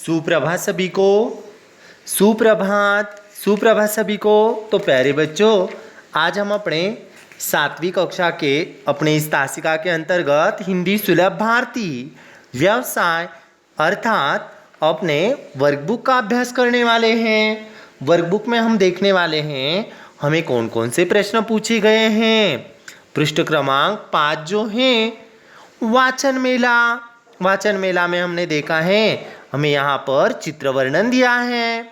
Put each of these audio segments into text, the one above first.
सुप्रभात सभी को। सुप्रभात सुप्रभात सभी को। तो प्यारे बच्चों, आज हम अपने 7वीं कक्षा के अपने इस तासिका के अंतर्गत हिंदी सुलभ भारती व्यवसाय अर्थात अपने वर्कबुक का अभ्यास करने वाले हैं। वर्कबुक में हम देखने वाले हैं हमें कौन कौन से प्रश्न पूछे गए हैं। पृष्ठ क्रमांक 5 जो है वाचन मेला। वाचन मेला में हमने देखा है हमें यहाँ पर चित्र वर्णन दिया है,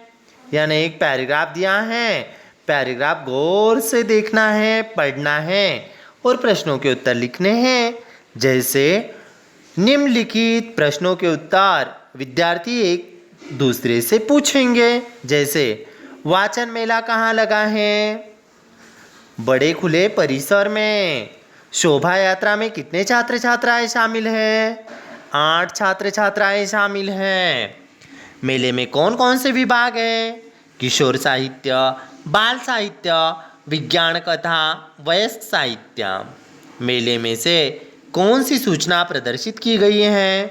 यानी एक पैराग्राफ दिया है। पैराग्राफ गौर से देखना है, पढ़ना है और प्रश्नों के उत्तर लिखने हैं। जैसे निम्नलिखित प्रश्नों के उत्तर विद्यार्थी एक दूसरे से पूछेंगे। जैसे वाचन मेला कहाँ लगा है? बड़े खुले परिसर में। शोभा यात्रा में कितने छात्र छात्राएं शामिल हैं? 8 छात्र छात्राएं शामिल हैं। मेले में कौन कौन से विभाग हैं? किशोर साहित्य, बाल साहित्य, विज्ञान कथा, वयस्क साहित्य। मेले में से कौन सी सूचना प्रदर्शित की गई है?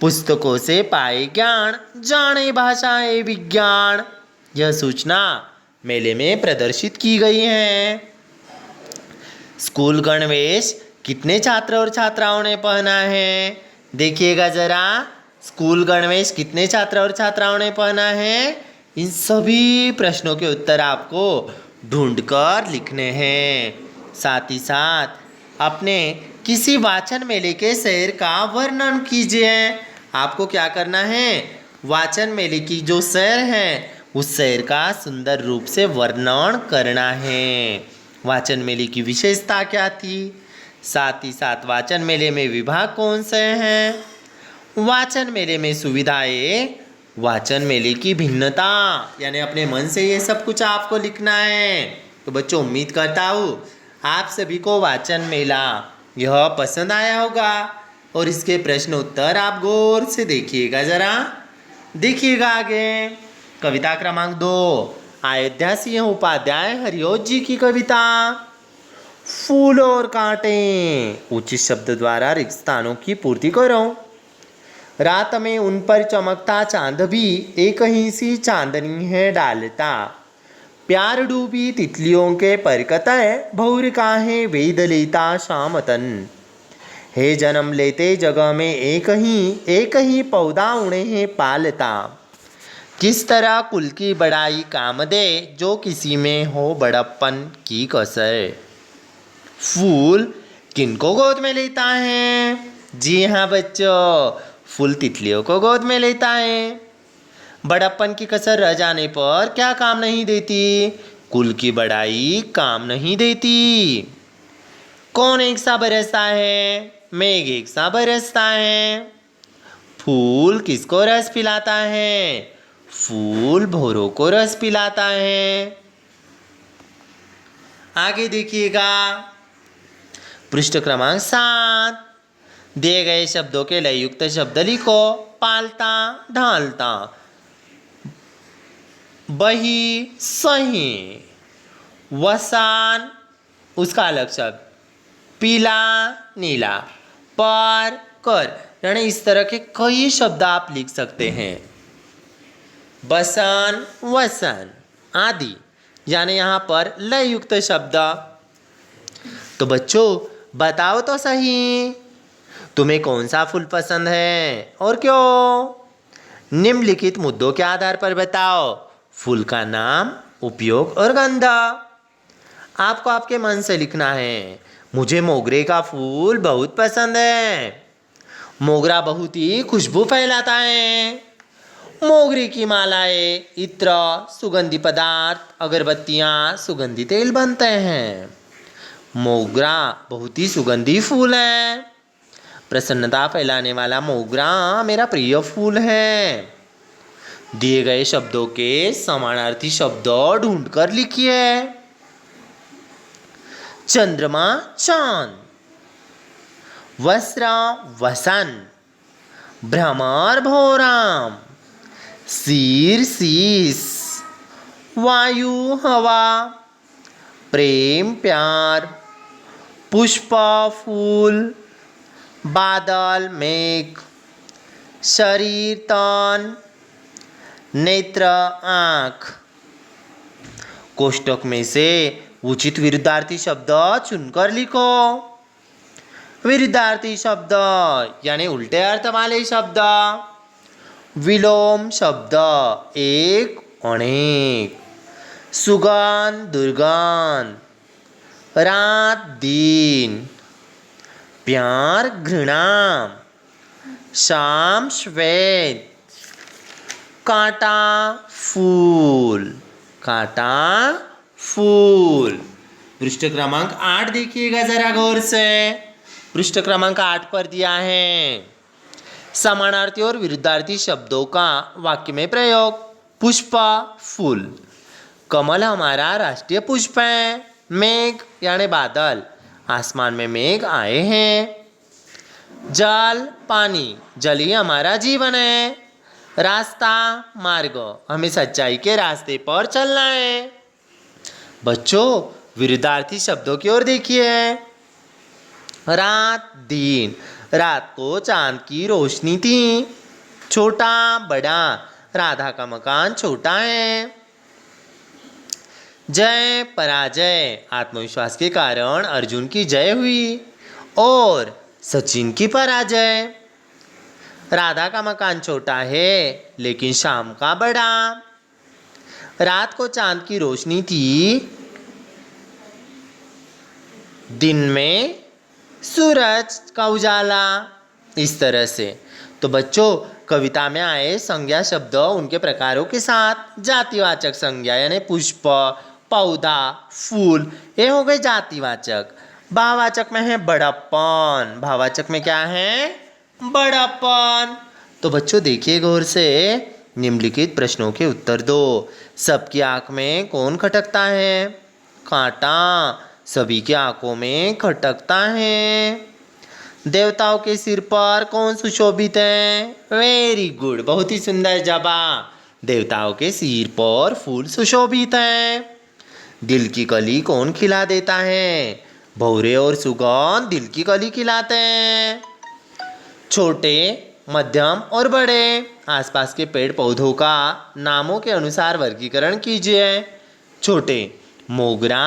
पुस्तकों से पाए ज्ञान, जाने भाषाएं विज्ञान। यह सूचना मेले में प्रदर्शित की गई है। स्कूल गणवेश कितने छात्र और छात्राओं ने पहना है? देखिएगा जरा, स्कूल गणवेश कितने छात्र और छात्राओं ने पहना है? इन सभी प्रश्नों के उत्तर आपको ढूंढकर लिखने हैं। साथ ही साथ अपने किसी वाचन मेले के शहर का वर्णन कीजिए। आपको क्या करना है? वाचन मेले की जो शहर है उस शहर का सुंदर रूप से वर्णन करना है। वाचन मेले की विशेषता क्या थी? साथ ही साथ वाचन मेले में विभाग कौन से हैं? वाचन मेले में सुविधाएं, वाचन मेले की भिन्नता, यानी अपने मन से ये सब कुछ आपको लिखना है। तो बच्चों, उम्मीद करता हूँ आप सभी को वाचन मेला यह पसंद आया होगा और इसके प्रश्न उत्तर आप गौर से देखिएगा जरा। देखिएगा आगे कविता क्रमांक 2, अयोध्या सिंह उपाध्याय हरिओत जी की कविता। फूल और कांटे। उचित शब्द द्वारा रिक्त स्थानों की पूर्ति करो। रात में उन पर चमकता चांद भी एक ही सी चांदनी है डालता। प्यार डूबी तितलियों के परकतय भौर काहे वेद लेता शामतन। हे जन्म लेते जगह में एक ही पौधा उन्हें पालता। किस तरह कुल की बड़ाई काम दे जो किसी में हो बड़प्पन की कसर। फूल किनको गोद में लेता है? जी हाँ बच्चों, फूल तितलियों को गोद में लेता है। बड़प्पन की कसर रह जाने पर क्या काम नहीं देती? कुल की बड़ाई काम नहीं देती। कौन एक सा बरसता है? मेघ एक सा बरसता है। फूल किसको रस पिलाता है? फूल भौरों को रस पिलाता है। आगे देखिएगा पृष्ठ क्रमांक 7, दिए गए शब्दों के लय युक्त शब्द लिखो। पालता, ढालता, बही, सही, वसान उसका अलग शब्द, पीला, नीला, पर, कर, यानी इस तरह के कई शब्द आप लिख सकते हैं। बसन, वसन आदि, यानी यहाँ पर लय युक्त शब्द। तो बच्चों बताओ तो सही, तुम्हें कौन सा फूल पसंद है और क्यों? निम्नलिखित मुद्दों के आधार पर बताओ। फूल का नाम, उपयोग और गंध। आपको आपके मन से लिखना है। मुझे मोगरे का फूल बहुत पसंद है। मोगरा बहुत ही खुशबू फैलाता है। मोगरे की मालाएं, इत्र, सुगंधी पदार्थ, अगरबत्तियाँ, सुगंधी तेल बनते हैं। मोगरा बहुत ही सुगंधी फूल है। प्रसन्नता फैलाने वाला मोगरा मेरा प्रिय फूल है। दिए गए शब्दों के समानार्थी शब्द ढूंढकर लिखिए। चंद्रमा, चांद। वस्त्र, वसन। भ्रमर, भौराम। सिर, शीस। वायु, हवा। प्रेम, प्यार। पुष्प, फूल। बादल, मेघ। शरीर, तन। नेत्र आँख। कोष्टक में से उचित विरुद्धार्थी शब्द चुनकर लिखो। विरुद्धार्थी शब्द यानी उल्टे अर्थ वाले शब्द। विलोम शब्द एक अनेक। सुगंध दुर्गंध। रात दिन। प्यार घृणा। शाम श्वेत। कांटा फूल। कांटा फूल। पृष्ठ क्रमांक 8 देखिएगा जरा गौर से। पृष्ठ क्रमांक 8 पर दिया है समानार्थी और विरुद्धार्थी शब्दों का वाक्य में प्रयोग। पुष्प फूल। कमल हमारा राष्ट्रीय पुष्प है। मेघ यानी बादल, आसमान में मेघ आए हैं। जल पानी, जल ही हमारा जीवन है। रास्ता मार्ग, हमें सच्चाई के रास्ते पर चलना है। बच्चों विरुद्धार्थी शब्दों की ओर देखिए। रात दिन, रात को चांद की रोशनी थी। छोटा बड़ा, राधा का मकान छोटा है। जय पराजय, आत्मविश्वास के कारण अर्जुन की जय हुई और सचिन की पराजय। राधा का मकान छोटा है लेकिन शाम का बड़ा। रात को चांद की रोशनी थी, दिन में सूरज का उजाला। इस तरह से तो बच्चों कविता में आए संज्ञा शब्द उनके प्रकारों के साथ जातिवाचक संज्ञा यानी पुष्प, पौधा, फूल, ये हो गए जातिवाचक। भाववाचक में है बड़प्पन। भाववाचक में क्या है? बड़प्पन। तो बच्चों देखिए गौर से, निम्नलिखित प्रश्नों के उत्तर दो। सबकी आंख में कौन खटकता है? कांटा। सभी की आंखों में खटकता है। देवताओं के सिर पर कौन सुशोभित है? वेरी गुड, बहुत ही सुंदर जवाब। देवताओं के सिर पर फूल सुशोभित है। दिल की कली कौन खिला देता है? भौरे और सुगंध दिल की कली खिलाते हैं। छोटे, मध्यम और बड़े, आसपास के पेड़ पौधों का नामों के अनुसार वर्गीकरण कीजिए। छोटे, मोगरा,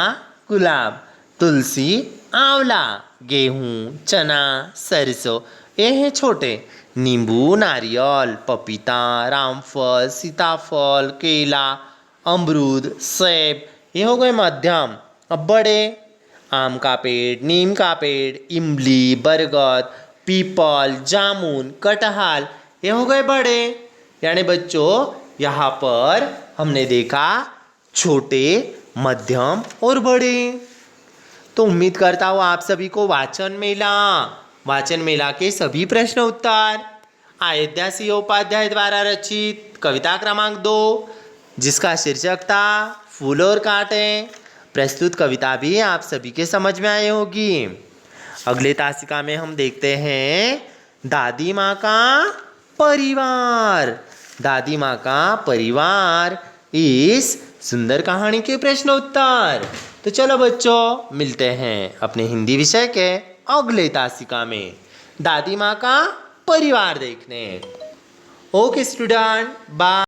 गुलाब, तुलसी, आंवला, गेहूँ, चना, सरसों, ये हैं छोटे। नींबू, नारियल, पपीता, रामफल, सीताफल, केला, अमरूद, सेब, ये हो गए मध्यम। अब बड़े, आम का पेड़, नीम का पेड़, इमली, बरगद, पीपल, जामुन, कटहल, ये हो गए बड़े। यानी बच्चों यहाँ पर हमने देखा छोटे, मध्यम और बड़े। तो उम्मीद करता हूँ आप सभी को वाचन मेला के सभी प्रश्न उत्तर अयोध्या सिंह उपाध्याय द्वारा रचित कविता क्रमांक 2 जिसका शीर्षक था फूल और कांटे, प्रस्तुत कविता भी आप सभी के समझ में आई होगी। अगले तासिका में हम देखते हैं दादी माँ का परिवार। दादी माँ का परिवार, इस सुंदर कहानी के प्रश्न उत्तर। तो चलो बच्चों मिलते हैं अपने हिंदी विषय के अगले तासिका में दादी माँ का परिवार देखने। Okay student, bye.